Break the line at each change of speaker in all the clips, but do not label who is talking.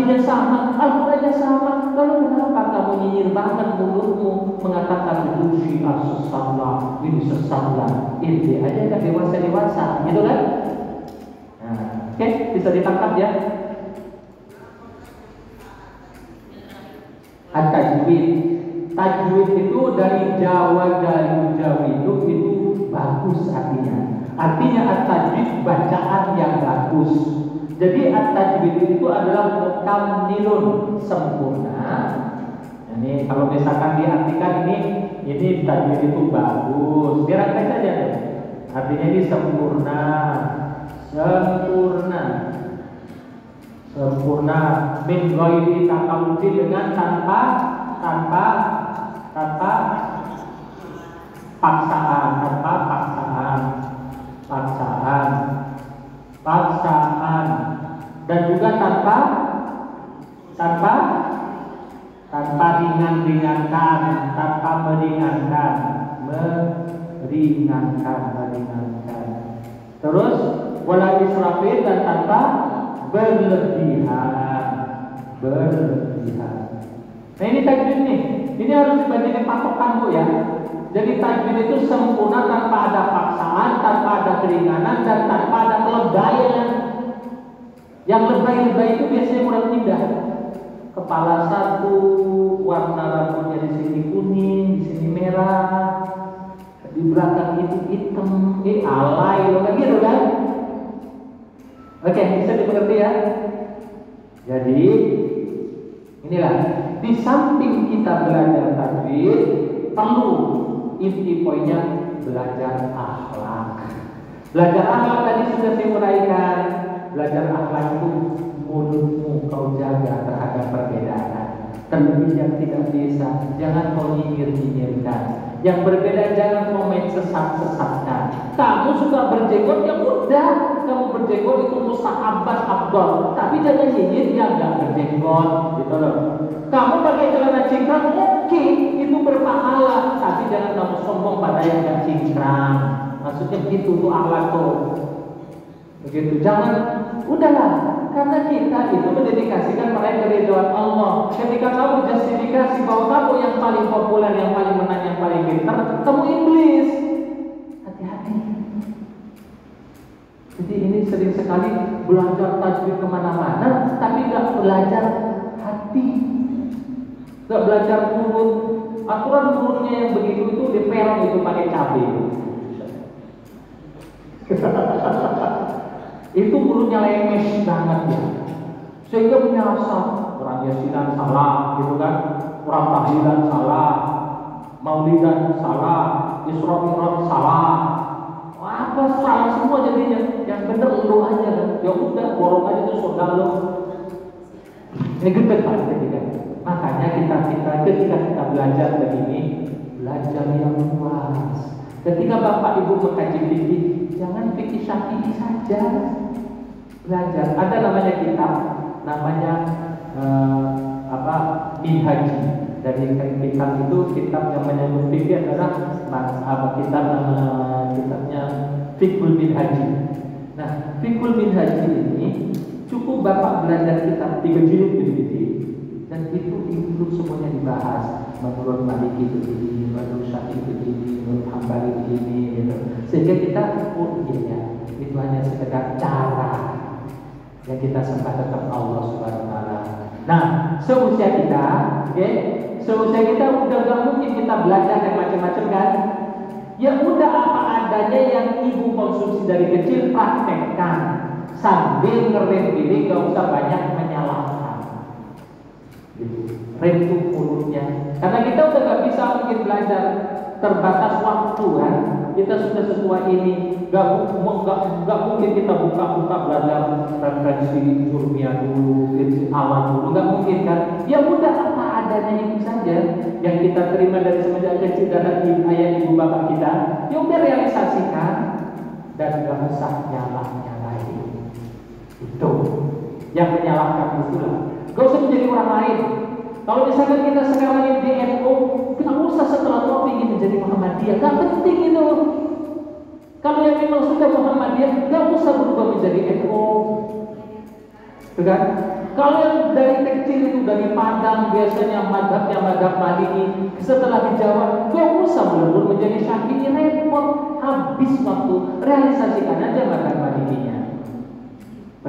Nabi-nya sama, Al-Qurannya sama. Lalu kenapa kamu nyinyir banget mulutmu mengatakan itu syiah sesatlah, ini sesatlah, ini aja kan dewasa-dewasa, gitu kan? Nah, oke, bisa ditangkap ya. At-tajwid. Tajwid itu dari Jawa, dari Jawa itu bagus artinya. Artinya at-tajwid bacaan yang bagus. Jadi at-tajwid itu adalah mukamilun, sempurna. Ini kalau misalkan diartikan ini tajwid itu bagus. Dirangkai saja deh. Artinya ini sempurna, sempurna min ghairi takalludi, dengan tanpa paksaan, dan juga tanpa ringankan, tanpa meringankan. Terus wala israfin, dan tanpa berlebihan. Nah ini tajwid nih. Ini harus dibandingkan patokan Bu ya. Jadi tajwid itu sempurna tanpa ada paksaan, tanpa ada keringanan, dan tanpa ada kelebayan. Yang lebay-lebay itu biasanya kurang indah. Kepala satu, warna rambutnya di sini kuning, di sini merah, di belakang itu hitam, alay, kayak gitu kan? Oke, bisa dimengerti ya. Jadi inilah, di samping kita belajar tajwid, perlu inti poinnya belajar akhlak. Belajar akhlak tadi sudah saya uraikan. Belajar akhlak itu mulutmu kau jaga terhadap perbedaan. Terlebih yang tidak bisa, jangan kau nyinyir-nyinyirkan. Yang berbeda jangan kau main sesat-sesatkan. Kamu suka berjenggot, ya udah, kamu berjenggot itu mustahabat afdal. Tapi jangan nyinyir yang enggak berjenggot, gitu loh. Kamu pakai celana cingkrang, oke, itu berpahala. Tapi jangan kamu sombong pada yang enggak cingkrang. Maksudnya begitu tuh akhlak tuh. Begitu, jangan, udahlah, karena kita itu mendedikasikan meraih keridhaan Allah. Ketika kamu justifikasi bahwa kamu yang paling populer, yang paling menang, yang paling pintar, kamu iblis. Hati-hati. Jadi ini sering sekali belajar tajwid kemana-mana, tapi nggak belajar hati, nggak belajar mulut. Aturan mulutnya yang begitu itu diperong itu pakai cabai. Itu mulutnya lemes banget ya, sehingga menyasar orang yasinan salah, gitu kan, orang tahlilan salah, maulidan salah, isra mi'raj salah, apa salah semua jadinya. Yang bener lu aja kan, ya udah borong aja tuh surga lu. Ini gede kan ketika. Makanya kita ketika kita belajar begini, belajar yang luas. Ketika Bapak Ibu mengkaji fikih, jangan fikih syafi'i saja. Belajar. Ada namanya kitab, namanya Minhaji. Dari kitab itu, kitab yang menyebut fikih adalah kitabnya Fiqhul Minhaji. Nah, Fiqhul Minhaji ini cukup Bapak belajar kitab 3 jilid begini, dan itu semuanya dibahas. Menurut Maliki begini, menurut Syafi'i begini, menurut Hambali begini, gitu. Sehingga kita itu hanya sekedar cara yang kita sembah tetap Allah Subhanahu wa taala. Nah, seusia kita, seusia kita udah gak mungkin kita belajar yang macam-macam kan? Ya udah, apa adanya yang ibu konsumsi dari kecil praktekkan, sambil ngerem diri, gak usah banyak menyalahkan. Rem tuh mulutnya, karena kita udah gak bisa mungkin belajar, terbatas waktu kan. Kita sudah setua ini, gak mungkin kita buka belajar referensi ilmiah dulu, alam dulu, gak mungkin kan? Ya udah, apa adanya itu saja yang kita terima dari semenjak kecil dari ayah ibu bapak kita. Ya udah, realisasikan dan gak usah nyalahin. Itu yang menyalahkan itulah. Gak usah menjadi orang lain. Kalau misalkan kita sekarang ini di NU, gak usah setelah tua ingin menjadi Muhammadiyah, gak penting itu. Kalau yang memang sudah Muhammadiyah, gak usah berubah menjadi NU, kan? Kalau yang dari kecil itu dari Padang biasanya madhab Maliki, setelah dijawab, gak usah melebur menjadi Syafi'i, repot, habis waktu. Realisasikan aja madhab Malikinya,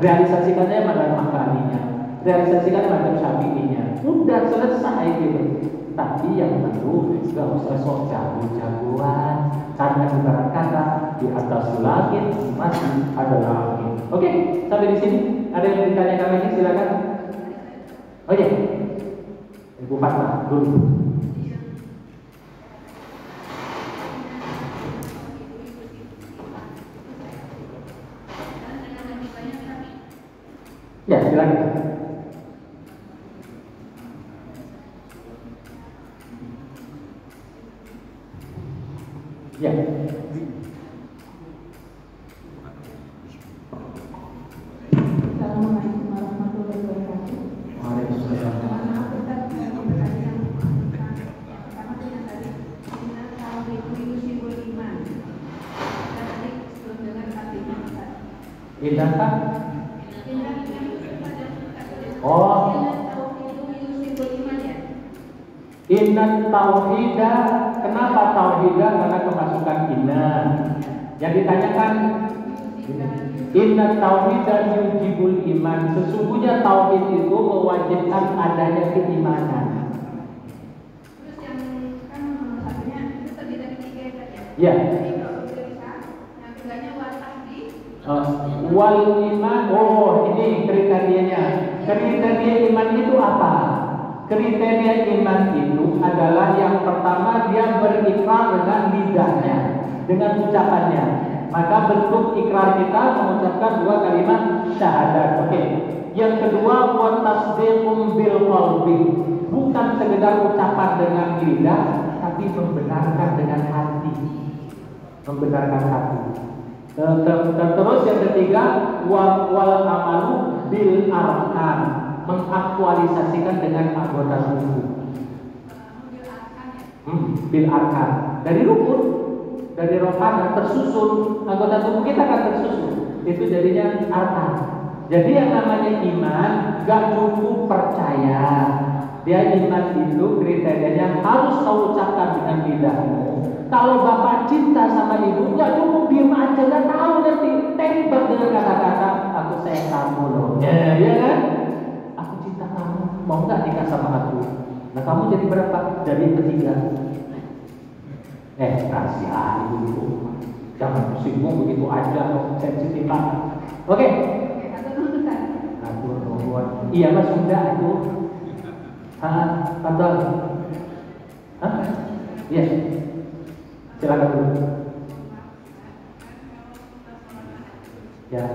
realisasikan aja madhab Hambalinya, realisasikan madhab Syafi'inya, udah selesai gitu. Tapi yang perlu gak usah sok jago-jagoan, karena ibarat kata di atas langit masih ada langit. Oke, sampai di sini. Ada yang ditanyakan lagi, silakan. Oh iya, Ibu Fatma dulu. Ya, silakan. Ya.
Assalamualaikum warahmatullahi wabarakatuh.
Waalaikumsalam.
Maaf, Ustaz, saya mau bertanya yang pertama dengan tadi Inna tauhid yusibul iman. Saya tadi belum dengar artinya, Ustaz.
Indah.
Oh. Inna tauhid yusibul iman ya.
Inna tauhida, kenapa tauhida? Karena kemasukan inna. Yang ditanyakan Inna tauhida yujibul iman. Sesungguhnya tauhid itu mewajibkan adanya keimanan.
Terus yang kan nomor satunya itu terdiri dari 3 tadi ya.
Ya.
Jadi kalau tulisan yang keduanya wasahdi.
Wal iman. Oh, ini kriterianya. Kriteria iman itu apa? Kriteria iman itu adalah yang pertama dia berikrar dengan lidahnya, dengan ucapannya. Maka bentuk ikrar kita mengucapkan 2 kalimat syahadat. Oke. Yang kedua, wa tasdiqum bil qalbi. Bukan sekedar ucapan dengan lidah, tapi membenarkan dengan hati. Membenarkan hati. Terus yang ketiga, wal amalu bil arkan. Mengaktualisasikan dengan anggota tubuh. Bil arkan. Dari rukun, dari rokaat tersusun, anggota tubuh kita kan tersusun. Itu jadinya arkan. Jadi yang namanya iman gak cukup percaya. Dia iman itu kriterianya harus kau ucapkan dengan lidahmu. Kalau bapak cinta sama ibu, gak cukup diem aja, gak tahu nanti tembak dengan kata-kata aku sayang kamu loh. Ya kan? Aku cinta kamu, mau nggak nikah sama aku? Nah kamu jadi berapa? Jadi ketiga. Rahasia ibu-ibu, jangan tersinggung begitu aja, sensitif banget. Oke. Atur nuhun. Iya mas sudah itu. Betul. Iya. Silakan dulu. Ya.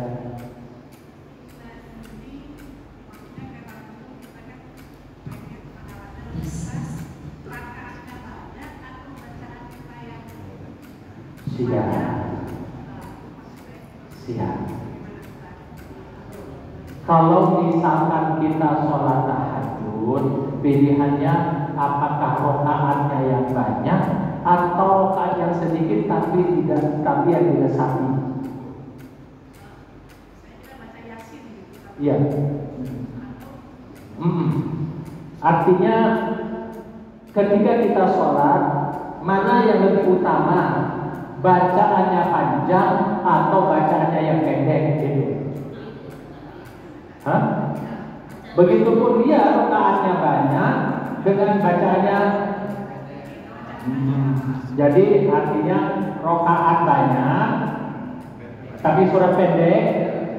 Siap. Kalau misalkan kita sholat tahajud, pilihannya apakah rokaatnya yang banyak atau rokaat yang sedikit tapi yang diresapi. Iya. Artinya ketika kita sholat, mana yang lebih utama? Bacaannya panjang atau bacaannya yang pendek gitu. Begitupun dia rokaatnya banyak dengan bacaannya. Jadi artinya rokaat banyak tapi surat pendek,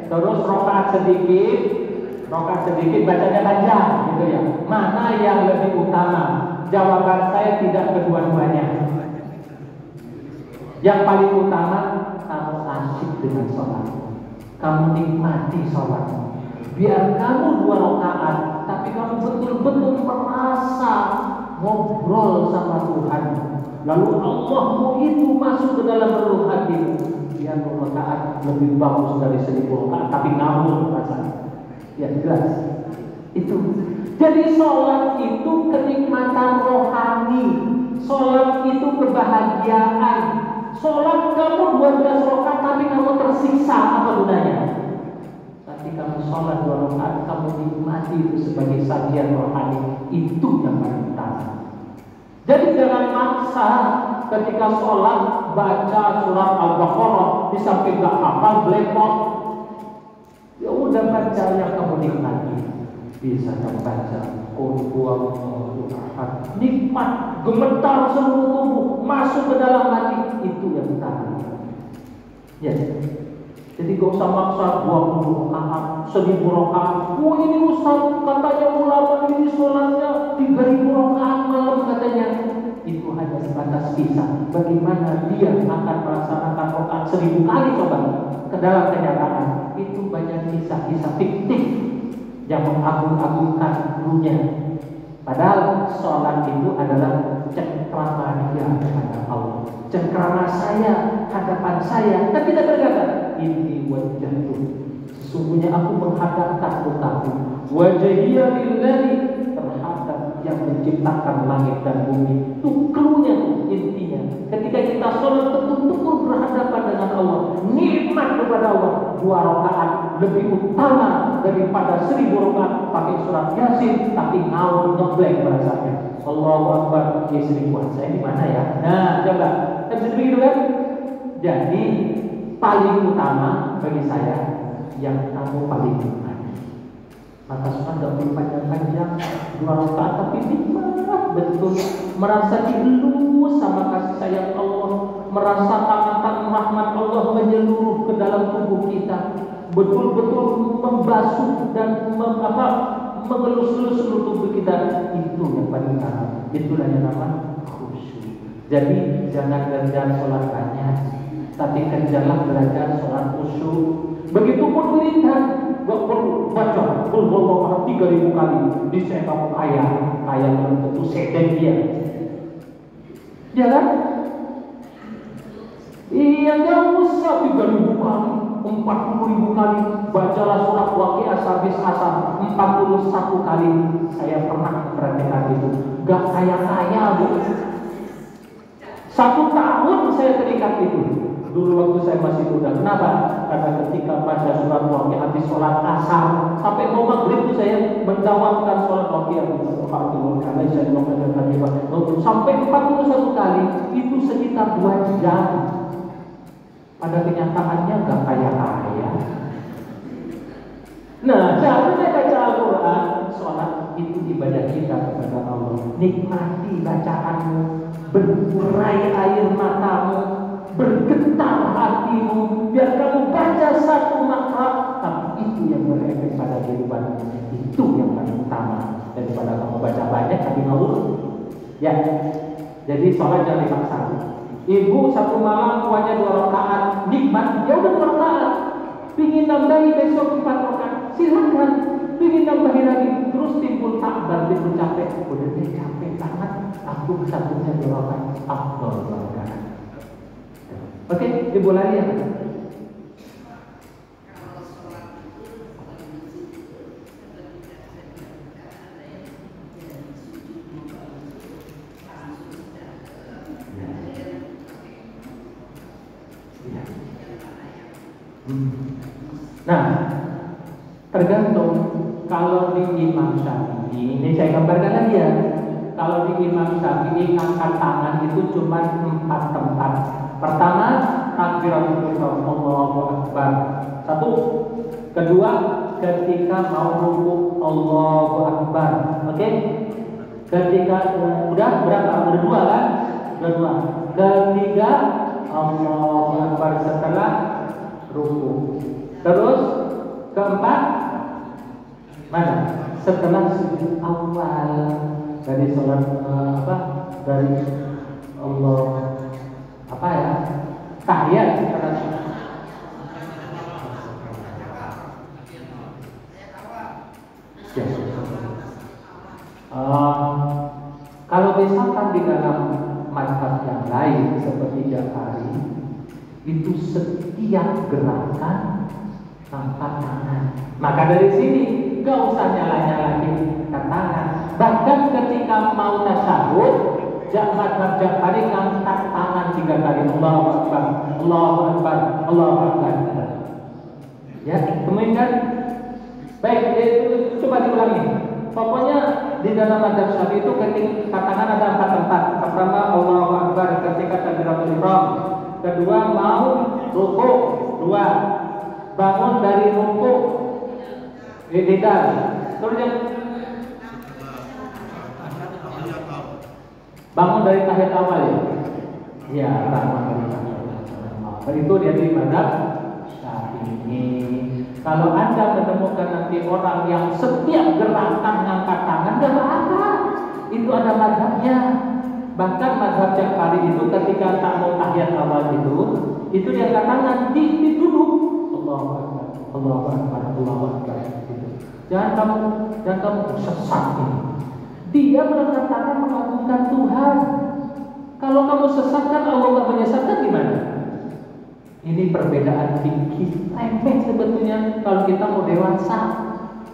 terus rokaat sedikit bacanya panjang gitu ya. Mana yang lebih utama? Jawaban saya tidak kedua-duanya. Yang paling utama, kamu asyik dengan sholatmu, kamu nikmati sholatmu. Biar kamu 2 rakaat, tapi kamu betul-betul merasa ngobrol sama Tuhan. Lalu Allahmu itu masuk ke dalam relung hatimu. Biar 2 rakaat lebih bagus dari 1000 rakaat, tapi ngawur rasanya. Ya jelas. Itu. Jadi sholat itu kenikmatan rohani, sholat itu kebahagiaan. Sholat kamu 12 rakaat tapi kamu tersiksa, apa gunanya? Tapi ketika sholat 2 rakaat kamu nikmati itu sebagai sajian rohani, itu yang paling utama. Jadi jangan maksa ketika sholat baca surat Al-Baqarah di samping gak hafal blepot. Ya udah baca yang kamu nikmati. Bisa kamu baca Qul huwallahu ahad, nikmat, gemetar seluruh tubuh, masuk ke dalam hati, itu yang utama. Ya. Jadi gak usah maksa 20 rakaat, 1000 rakaat. Oh ini Ustaz, katanya ulama ini sholatnya 3000 rakaat malam katanya. Itu hanya sebatas kisah. Bagaimana dia akan melaksanakan rakaat 1000 kali coba ke dalam kenyataan. Itu banyak kisah-kisah fiktif yang mengagung-agungkan dunia. Padahal sholat itu adalah cengkrama dia kepada Allah, cengkrama saya, hadapan saya. Kan kita berkata, ini wajahku, sesungguhnya aku menghadapkan mukaku, wajahiyya lillahi, terhadap yang menciptakan langit dan bumi. Itu cluenya, intinya. Ketika kita sholat betul-betul berhadapan dengan Allah, nikmat kepada Allah. 2 rakaat lebih utama daripada 1000 rakaat pakai surat Yasin tapi ngawur ngeblank rasanya. Allahu Akbar, ya 1000 saya di mana ya? Nah, coba. Kan bisa begitu kan? Jadi paling utama bagi saya yang kamu paling nikmati. Maka sudah tidak perlu panjang-panjang 2 rakaat tapi nikmat betul, merasa dielus sama kasih sayang Allah, merasa tangan rahmat Allah menyeluruh ke dalam tubuh kita, betul-betul membasuh dan mengelus-elus seluruh tubuh kita. Itu yang paling utama. Itulah yang namanya khusyuk. Jadi jangan kerja sholat banyak, tapi kerjalah belajar sholat khusyuk. Begitupun wiridhan, gak perlu baca Qul huwallahu ahad 3000 kali. Niscaya kamu kaya belum tentu sedeng dia. Ya kan? Iya, gak usah 3000 kali, 40.000 kali. Bacalah surat Waqiah sampai asar 41 kali. Saya pernah perhatikan itu. Gak kaya-kaya bu. 1 tahun saya terikat itu. Dulu waktu saya masih muda. Kenapa? Karena ketika baca surat Waqiah habis sholat asar sampai mau maghrib itu saya mendawamkan sholat Waqiah sampai 41 kali. Itu sekitar 2 jam. Pada kenyataannya gak kaya-kaya. Nah, caranya baca Al-Quran, sholat itu ibadah kita kepada Allah. Nikmati bacaanmu, berurai air matamu, bergetar hatimu, biar kamu baca 1 makna, tapi itu yang berefek pada kehidupan. Itu yang paling utama daripada kamu baca banyak tapi ngawur. Ya, jadi sholat jangan dipaksa. Ibu 1 malam puanya 2 rakaat, nikmat, ya udah 2 rakaat. Pingin nambahi besok 4 rakaat, silakan. Pingin nambahi lagi, terus timbul takbar, timbul capek. Udah deh capek banget, aku satunya 2 rakaat, afdal 2 rakaat. Oke, ibu lagi ya. Nah, tergantung. Kalau di Imam Syafi'i, ini saya gambarkan lagi ya. Kalau di Imam Syafi'i angkat tangan itu cuma 4 tempat. Pertama, takbiratul ihram, Allahu Akbar. 1. Kedua, ketika mau rukuk, Allahu Akbar. Oke? Ketika udah berapa? Udah 2 kan? Udah 2. Ketiga, Allahu Akbar setelah rukuk. Terus keempat mana? Setelah sujud awal dari sholat dari Allah tahiyat. Ya. Kalau misalkan di dalam mazhab yang lain seperti Ja'fari, itu setiap gerakan angkat tangan. Maka dari sini gak usah nyala-nyalain tangan. Bahkan ketika mau tasyahud, mazhab Ja'fari angkat tangan 3 kali. Allahu Akbar, Allahu Akbar, Allahu Akbar. Ya, kemudian Baik, coba diulangi. Pokoknya di dalam mazhab Syafi'i itu ketika katakan ada 4 tempat. Pertama, Allahu Akbar ketika takbiratul ihram. Kedua, mau rukuk. 2, bangun dari rukuk. I'tidal. Terus yang bangun dari tahiyat awal ya. Iya, bangun dari tahiyat awal. Itu dia di mazhab Syafi'i. Kalau Anda menemukan nanti orang yang setiap gerakan ngangkat tangan, gak apa-apa. Itu ada mazhabnya. Bahkan mazhab Ja'fari itu ketika tak mau tahiyat awal itu dia angkat tangan, duduk. Allahu Akbar, Allahu Akbar, Allahu Akbar. Jangan kamu sesat ini. Dia mengangkat tangan mengagungkan Tuhan. Kalau kamu sesatkan Allah menyesatkan gimana? Ini perbedaan fikih. Remeh sebetulnya kalau kita mau dewasa.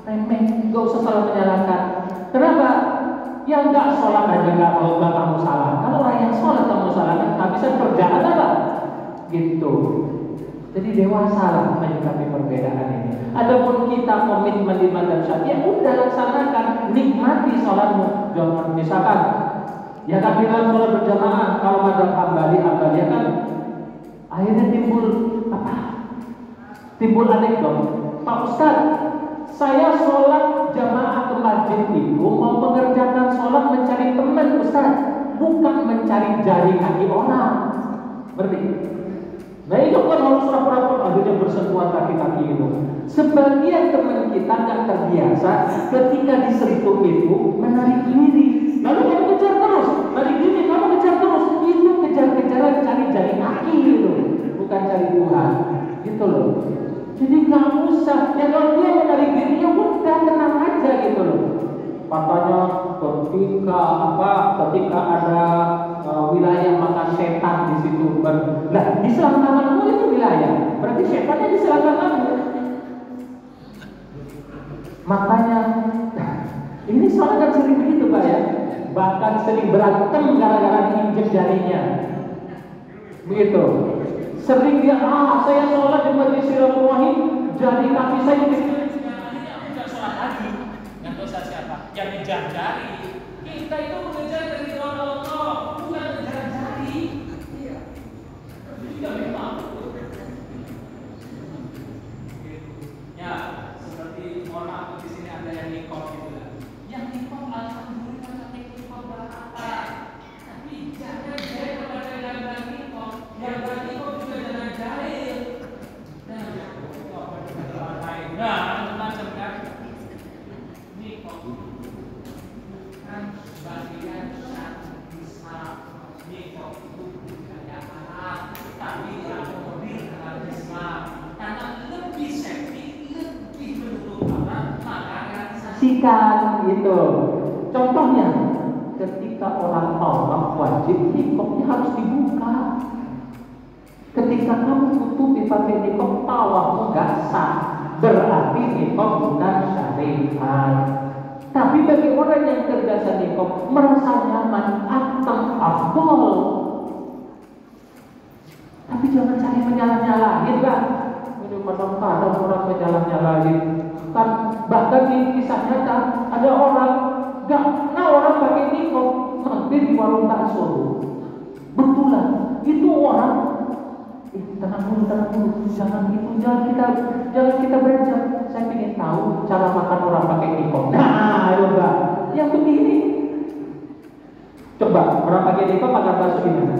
Remeh, gak usah salah menyalahkan. Kenapa? Yang gak sholat aja gak mau kamu salah. Kalau yang sholat kamu salahkan, habisan kerjaan apa? Gitu. Jadi dewasa lah menyikapi perbedaan ini. Adapun kita komitmen di mazhab Syafi'i, ya udah laksanakan, nikmati sholatmu. Jangan misalkan, ya kan bilang sholat berjamaah. Kalau mazhab Hambali ya kan. Akhirnya timbul anekdot. Pak Ustaz, saya sholat jamaah ke masjid itu mau mengerjakan sholat mencari teman Ustaz, bukan mencari jari kaki orang. Berarti, nah itu kan harus rapat-rapat akhirnya bersentuhan kaki-kaki itu. Sebagian teman kita nggak terbiasa ketika disentuh itu menarik diri. Lalu kamu kejar terus, narik diri kamu kejar terus. Itu kejar-kejaran cari jari kaki itu, bukan cari Tuhan. Gitu loh. Jadi nggak usah. Ya kalau dia menarik diri, ya udah tenang aja gitu loh. Katanya ketika ada wilayah maka setan di situ. Nah, di selangkanganmu itu wilayah. Berarti setannya di selangkanganmu. Makanya ini soalnya kan sering begitu Pak ya. Bahkan sering berantem gara-gara diinjek jarinya. Begitu. Sering dia, saya sholat di majlis silaturahim, jadi kaki saya tidak sholat lagi. Yang dosa siapa? Yang ngejar jari. Kita itu mengejar dari Allah, bukan mengejar jari. Iya. Tidak memang. Ya, seperti orang di sini ada yang nikah gitu lah. Yang nikah alhamdulillah pakai nikah berapa? Tapi jangan jahil kepada yang nikah. Yang nikah juga jangan jahil. Nah, macam kan nikah kan bagian syariat Islam. Nikah itu budaya Arab, tapi diakomodir dalam Islam karena lebih safety, lebih mendukung orang, maka realisasikan gitu. Contohnya, ketika orang tawaf wajib nikahnya harus dibuka. Ketika kamu tutupi pakai nikah, tawafmu gak sah. Berarti nikah bukan syariat. Tapi bagi orang yang terbiasa nikah, merasa nyaman, afdol. Tapi jangan cari menyalah-nyalahin kan. Ini kadang-kadang orang menyalah-nyalahin. Kan bahkan di kisah nyata ada orang gak kenal orang pakai nikah, mampir di warung bakso. Betulan itu orang. Tenang dulu, jangan kita belajar. Saya ingin tahu cara makan orang pakai nikah. Nah, coba yang begini. Coba orang pakai nikah makan bakso gimana?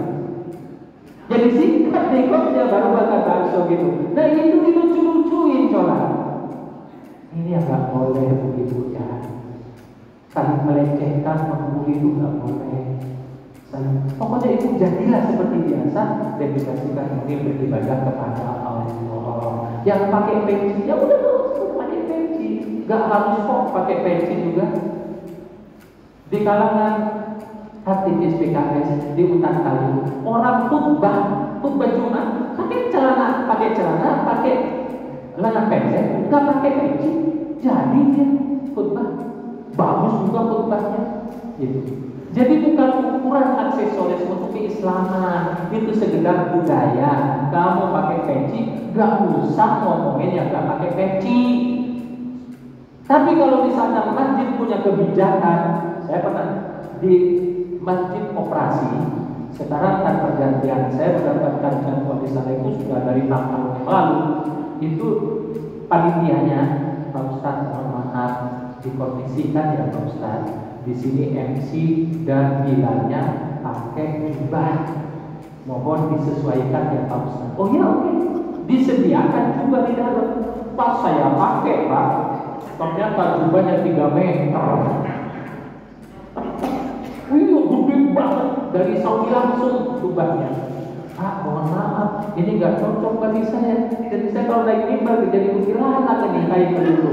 Jadi singkat nikahnya baru makan bakso gitu. Nah itu dilucu-lucuin coba. Ini agak boleh begitu ya. Saling melecehkan, membuli itu nggak boleh. Pokoknya itu jadilah seperti biasa, dedikasikan mungkin beribadah kepada Allah. Yang pakai peci, ya udah tuh pakai peci, nggak harus kok pakai peci juga. Di kalangan aktivis PKS di Hutan Kayu, orang khutbah Jumat pakai celana, pakai lengan pendek, nggak pakai peci, jadi dia khutbah bagus juga khutbahnya, gitu. Jadi bukan ukuran aksesoris untuk keislaman, itu sekedar budaya. Kamu pakai peci, gak usah ngomongin yang gak pakai peci. Tapi kalau misalnya masjid punya kebijakan, saya pernah di masjid operasi, sekarang kan pergantian, saya mendapatkan jadwal di sana itu sudah dari 6 tahun yang lalu. Itu panitianya, Pak Ustadz, mohon maaf, dikondisikan ya Pak Ustadz, di sini MC dan bilannya pakai jubah, mohon disesuaikan ya Pak Ustadz. Oh ya, oke, disediakan juga di dalam. Pas saya pakai Pak, ternyata jubahnya 3 meter. Wih, gede banget, dari Saudi langsung jubahnya. Pak, mohon maaf, ini nggak cocok bagi saya. Jadi saya kalau naik mimbar jadi kuntilanak ini kayak begitu.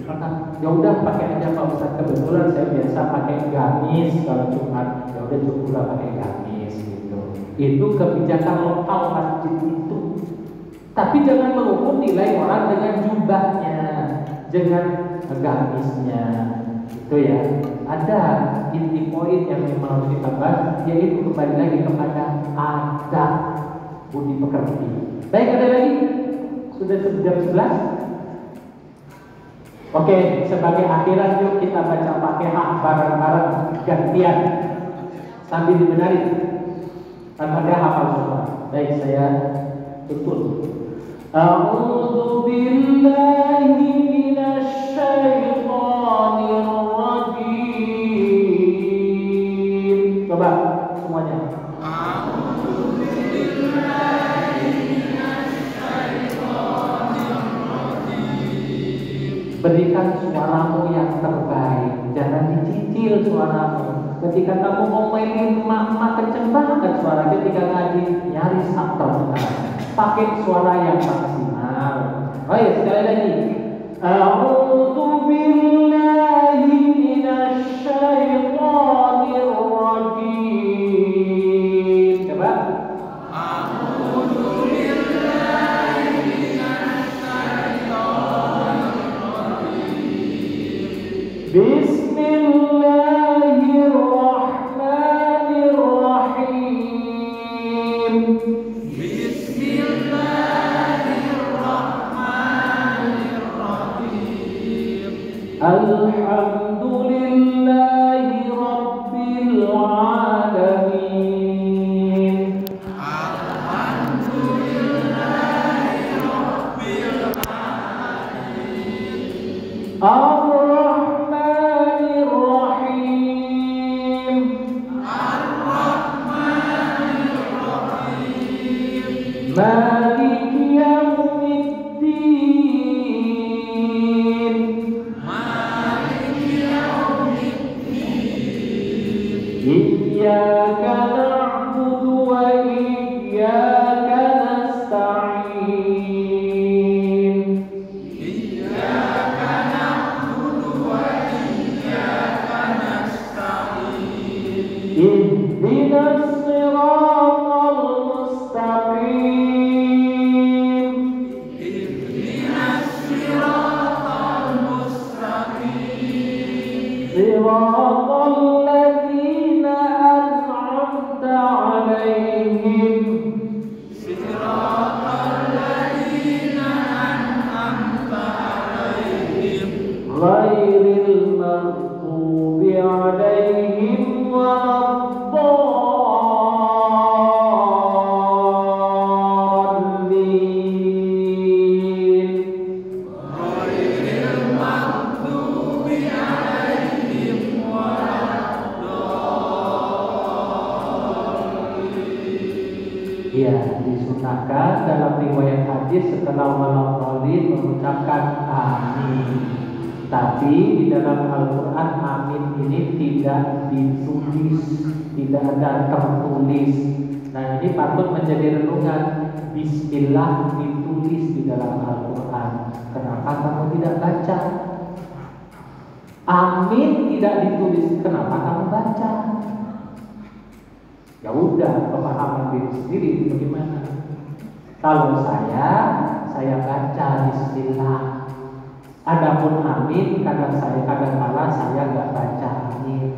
Maka ya udah pakai aja Pak Ustadz. Kebetulan saya biasa pakai gamis kalau Jumat. Ya udah cukup pakai gamis gitu. Itu kebijakan lokal masjid itu. Tapi jangan mengukur nilai orang dengan jubahnya, dengan gamisnya. Itu ya. Ada inti poin yang memang harus kita bahas, yaitu kembali lagi kepada adab budi pekerti. Baik, ada lagi? Sudah jam 11? Oke, sebagai akhiran yuk kita baca Fatihah bareng-bareng gantian sambil dibenarin. Al-Fatihah hafal semua. Baik, saya tutup. A'udzu billahi minasy syaithanir rajim. Coba semuanya. Berikan suaramu yang terbaik, jangan dicicil suaramu. Ketika kamu mau mainin emak kenceng banget suara, ketika ngaji nyaris aktor. Pakai suara yang maksimal. Oh ya, sekali lagi. A'udzu billahi minasy syaithanir rajim. Coba. Bismillahirrahmanirrahim. Bismillahirrahmanirrahim. Alhamdulillahi Rabbil alamin. Alhamdulillahi Rabbil alamin. مالك يوم الدين. مالك يوم الدين. إياك نعبد وإياك نستعين. إياك نعبد وإياك نستعين. اهدنا الصراط المستقيم. صراط الذين أنعمت عليهم. صراط الذين أنعمت عليهم غير المغضوب عليهم ولا الضالين. غير المغضوب عليهم ya, disunahkan dalam riwayat hadis setelah waladhdallin mengucapkan amin. Tapi di dalam Al-Quran amin ini tidak ditulis, tidak ada tertulis. Nah, ini patut menjadi renungan. Bismillah ditulis di dalam Al-Quran. Kenapa kamu tidak baca? Amin tidak ditulis. Kenapa kamu baca? Ya udah, pemahaman diri sendiri itu bagaimana? Kalau saya baca bismillah. Adapun amin kadang kala saya nggak baca amin.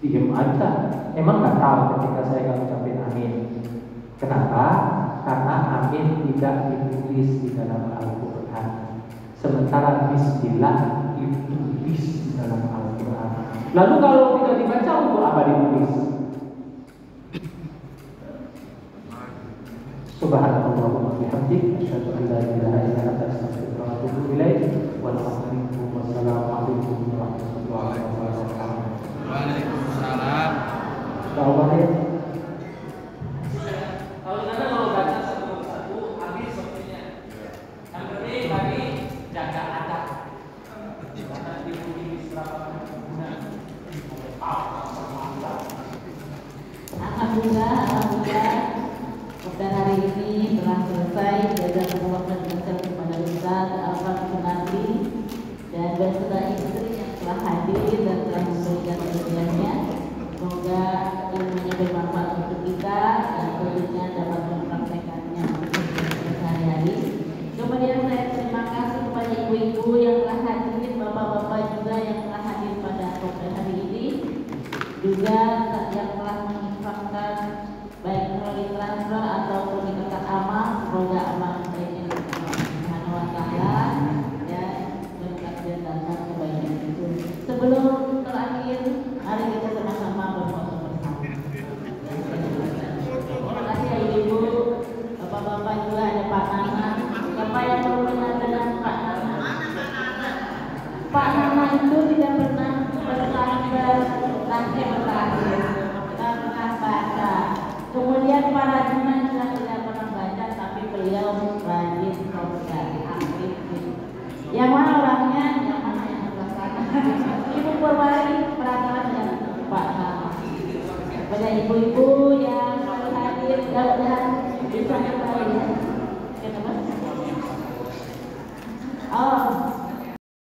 Diam aja. Emang nggak tahu ketika saya nggak ucapin amin. Kenapa? Karena amin tidak ditulis di dalam Al-Quran. Sementara bismillah ditulis dalam Al-Quran. Lalu kalau tidak dibaca, untuk apa ditulis? Subhanallah wa bihamdihi, asyhadu an la ilaha illa anta, astaghfiruka wa atubu ilaik. Wassalamualaikum warahmatullahi wabarakatuh.
Waalaikumsalam.
Allah ya.
Kalau kita mau baca satu persatu habis waktunya. Yang penting tadi jaga adab. Karena di berapa guna.
Alhamdulillah, pada hari ini telah selesai. Jazakumullah khairan kepada Ustaz Alfan Sunardi dan beserta istri yang telah hadir dan telah memberikan ilmunya. Semoga ilmunya bermanfaat untuk kita dan tentunya dapat mempraktekannya sehari-hari. Kemudian saya terima kasih kepada ibu-ibu yang telah hadir, bapak-bapak juga yang telah hadir pada hari ini, juga yang telah menginfakkan baik melalui transfer ataupun di kotak amal. Semoga amal baiknya Allah Subhanahu wa taala dan berkat dan datang kebaikan itu. Sebelum terakhir, mari kita sama-sama berfoto bersama. Terima kasih ya ibu, bapak-bapak juga ada Pak Nana. Siapa yang belum kenal dengan Pak Nana? Pak Nana itu tidak pernah bertransfer nasib terakhir, tidak pernah baca. Kemudian para jemaah juga tidak pernah baca, tapi beliau rajin, saudari, aktif. Yang mana orang